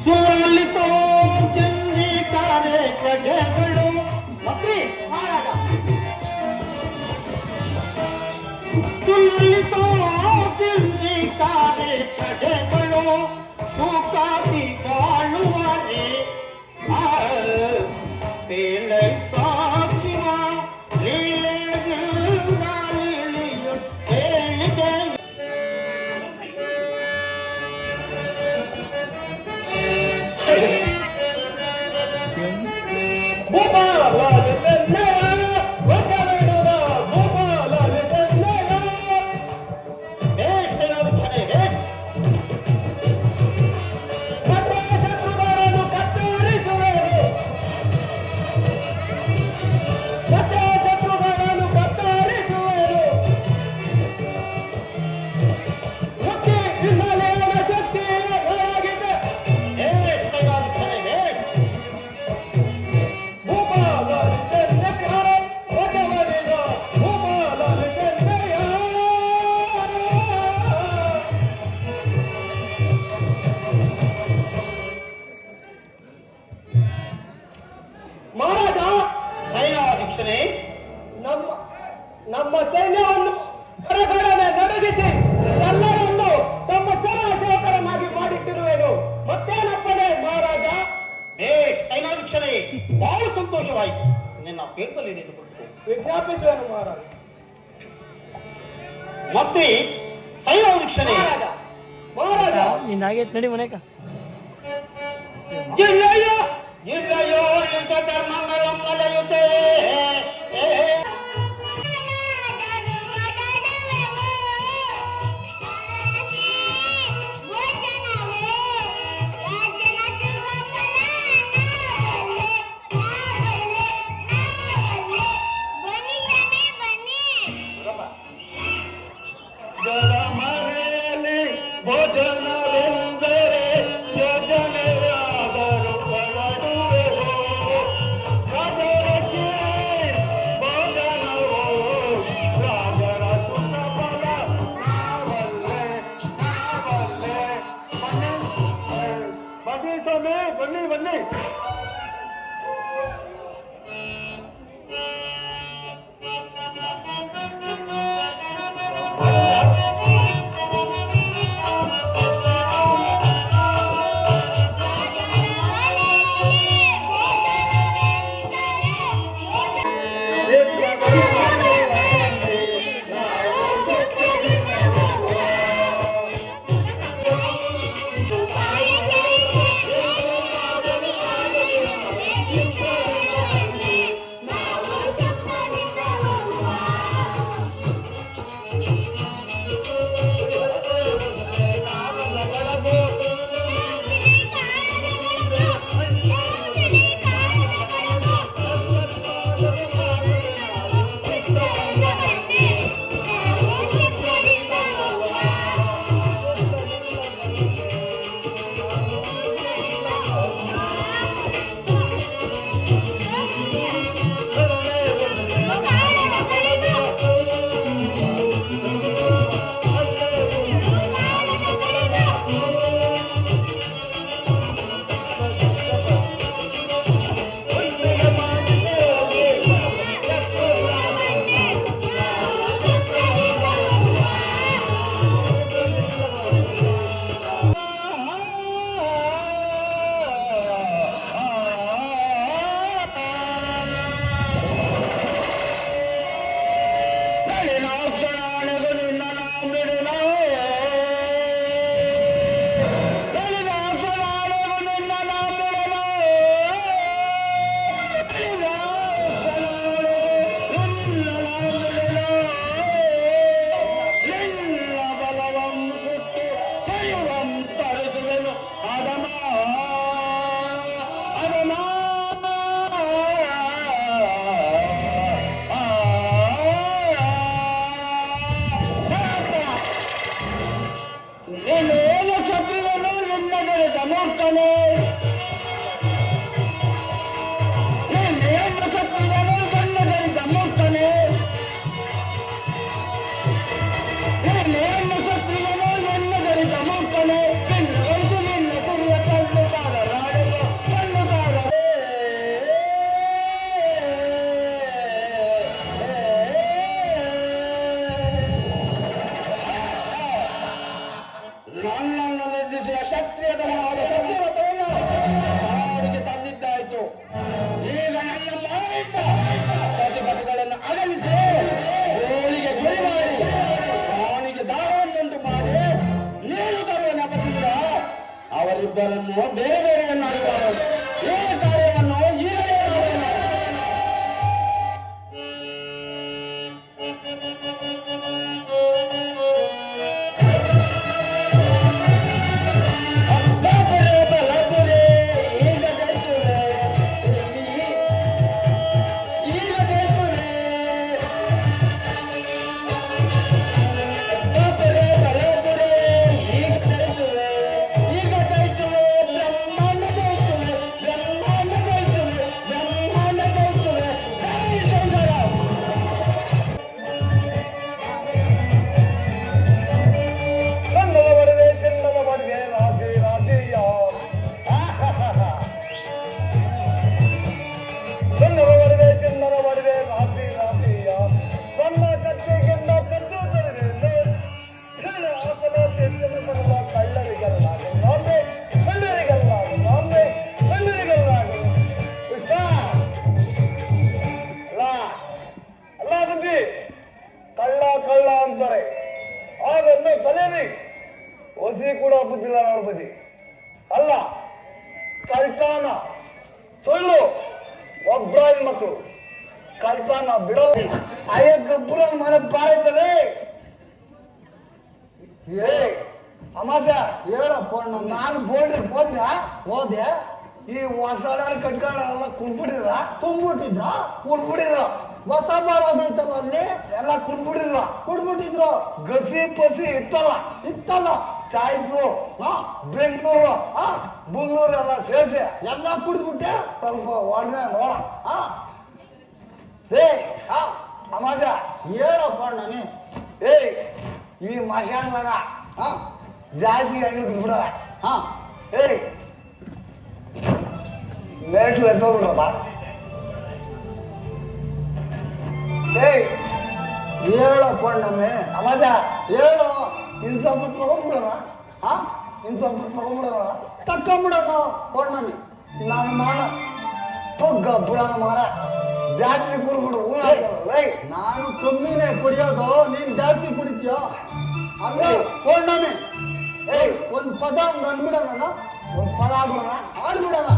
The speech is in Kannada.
ಸುಲಲಿತೋ ಚಂದ್ರಿಕಾರೆ ಪ್ರಜೆಗಳು ಮಂತ್ರಿ ಸುಲಲಿತೋ ಚಂದ್ರಿಕಾರೆ ಪ್ರಜೆಗಳು ಸುಖಾತಿ ಬಾಳುವರೆ ತೇಲೆ ಸಾಕ್ಷಿವ ಲೀಲೆ ಹೇಳಿದೆ ನಮ್ಮ ಸೈನ್ಯವನ್ನು ಹೊರಗಡೆ ನಡುಗಿಸಿ ಎಲ್ಲರನ್ನು ತಮ್ಮ ಚರಣ ಸೇವಕರನ್ನಾಗಿ ಮಾಡಿಟ್ಟಿರುವೆನು. ಮತ್ತೇನಪ್ಪಣೆ ಮಹಾರಾಜ? ಸೈನಾಧೀಕ್ಷರೇ, ಬಹಳ ಸಂತೋಷವಾಯಿತು. ನಿನ್ನ ಪೀಠದಲ್ಲಿ ವಿಜ್ಞಾಪಿಸುವೆನು ಮಹಾರಾಜ. ಮತ್ತೆ ಸೈನಾಧೀಕ್ಷರೇ, ಮಹಾರಾಜ ನಿನ್ನಾಗೈತ್ ನಡಿ ಮನೆಕ. ಇಲ್ಲಯ್ಯೋ ಇಲ್ಲಯ್ಯೋ ಇಂಥ ಧರ್ಮಗಳನ್ನು ನಡೆಯುತ್ತೆ. ಭೋಜನವೆಂದರೆ ಯೋಜನೆಯಾದರೂ ಹೊರಡುವೆವು. ರಾಜರಕ್ಕೆ ಭೋಜನವು ರಾಜರ ಸುಖಫಲ. ನಾವಲ್ಲೇ ಬನ್ನಿ ಸ್ವಾಮಿ, ಬನ್ನಿ ಬನ್ನಿ. ಕ್ಷತ್ರಿಯನು ಎನ್ನಗರಿತ ಮೂರ್ಖನೆ, ಚಿನ್ನ ವಯಸ್ಸು ನಿನ್ನ ಕ್ಷತ್ರಿಯಧನವಾದ ಸತ್ಯವತವನ್ನು ಕಾಡಿಗೆ ತಂದಿದ್ದಾಯಿತು. ಈಗ ನನ್ನ ಮಾಯಿಂದ ಪ್ರತಿಭಟನೆಗಳನ್ನು ಅಗಲಿಸಿ ಗೋಳಿಗೆ ಗುರಿ ಮಾಡಿ ಪ್ರಾಣಿಗೆ ದಾಹವನ್ನುಂಟು ಮಾಡಿ ನೀರು ತರುವ ನೆಪದಿಂದ ಅವರಿಬ್ಬರನ್ನು ಬೇರೆ ಬೇರೆಯನ್ನಾಡುವರು. ಈ ಕಾರ್ಯವನ್ನು ಈಗಲೇ ಮಾಡೋಣ. ಕನ್ನಡ ಬಡಿದೆ ಕನ್ನಡ ಬಡಿದೆ ರಾಜಿ ರಾಜಿಯ ಕನ್ನಡ ಬಡಿದೆ ಕನ್ನಡ ಬಡಿದೆ ರಾಜಿ ರಾಜಿಯ ಸಣ್ಣ ಕಚ್ಚೆಗಿಂತ ಕದ್ದು ತರದೆ ಆಸನ ತೆಗೆದು ಬರುವ ಕಳ್ಳರಿಗಲ್ಲಾಗ ನಾನೇ ಕಳ್ಳರಿಗಲ್ಲಾಗ ನಾನೇ ಕಳ್ಳರಿಗಲ್ಲಾಗ ಇಷ್ಟ ಅಲ್ಲ ಬುದ್ಧಿ ಕಳ್ಳ ಕಳ್ಳ ಅಂತಾರೆ ಅದನ್ನು ಕಲಿಯಲಿ. ಒಸಿ ಕೂಡ ಬುದ್ಧಿಲ್ಲ ನೋಡ್ಬದಿ ಅಲ್ಲ ಕಳ್ತಾನ ಸುಳ್ಳು ಒಬ್ಬರಾದ ಮಕ್ಕಳು ಕಳ್ತಾನ ಬಿಡಲ್ಲ. ಅಯ್ಯಗೊಬ್ಬರ ಮನೆ ಪಾರೈತದೆ. ಅಮಾಸ ಹೇಳಪ್ಪ ನಾನು ಬೋರ್ಡ್ ಹೋದ್ನ ಹೋದೆ ಈ ಹೊಸಡಾರ ಕಟ್ಕೊಂಡೆಲ್ಲ ಕುಡ್ಬಿಟ್ಟಿದ್ರ ತುಂಬಿಟ್ಟಿದ್ರ ಕುಡ್ಬಿಟ್ಟಿದ್ರ ಹೊಸ ಬಾರೋದೈತಲ್ಲ ಅಲ್ಲಿ ಎಲ್ಲ ಕುಡ್ಬಿಟ್ಟಿದ್ರ ಕುಡ್ಬಿಟ್ಟಿದ್ರು ಗಸಿ ಪಸಿ ಇತ್ತಲ್ಲ ಇತ್ತಲ್ಲ ಚಾಯ್ಸು ಹಾ ಬೆಂಗಳೂರು ಹಾ ಬೆಂಗಳೂರು ಎಲ್ಲ ಸೇರಿಸಿ ಎಲ್ಲ ಕುಡಿದ್ಬಿಟ್ಟೆ ಸ್ವಲ್ಪ ಹೊಡೆದ ನೋಡ ಹಾ ಏ ಹಾ ಅಮಾಜ ಹೇಳಪ್ಪ ಅಣ್ಣನೇ ಏಯ್ ಈ ಮಶಾನದಾಗ ಹಾ ಜಾಸ್ತಿ ಎಣ್ಣೆ ಬಿಡದ ಹಾ ಏಯ್ ಮೇಟ್ಲು ಎದ್ದೋಗ್ಬಿಡ್ರಪ್ಪ. ಏಯ್ ಹೇಳಪ್ಪ ಅಣ್ಣನೇ ಅಮಾಜ ಹೇಳು ಇನ್ ಸ್ವಲ್ಪ ತಗೊಂಡ್ಬಿಡೋಣ ಹಾ ಇನ್ ಸ್ವಲ್ಪ ತಗೊಂಡ್ಬಿಡೋಣ ತಕ್ಕೊಂಬಿಡೋಣ ಅಣ್ಣನೇ ನಾನು ಮಾಡ ಪುಗ್ಗ ಪುರಾಣ ಮಾಡ ಜಾಸ್ತಿ ಕುಡ್ಬಿಡು ನಾನು ಕಮ್ಮಿನೇ ಕುಡಿಯೋದು ನೀನ್ ಜಾಸ್ತಿ ಕುಡಿತೀಯ ಅಲ್ಲ ಅಣ್ಣನೇ ಏಯ್ ಒಂದ್ ಪದ ಹಂಗ ಅನ್ಬಿಡೋಣ ಒಂದು ಪದ ಆಗ್ಬಿಡೋಣ ಆಡ್ಬಿಡೋಣ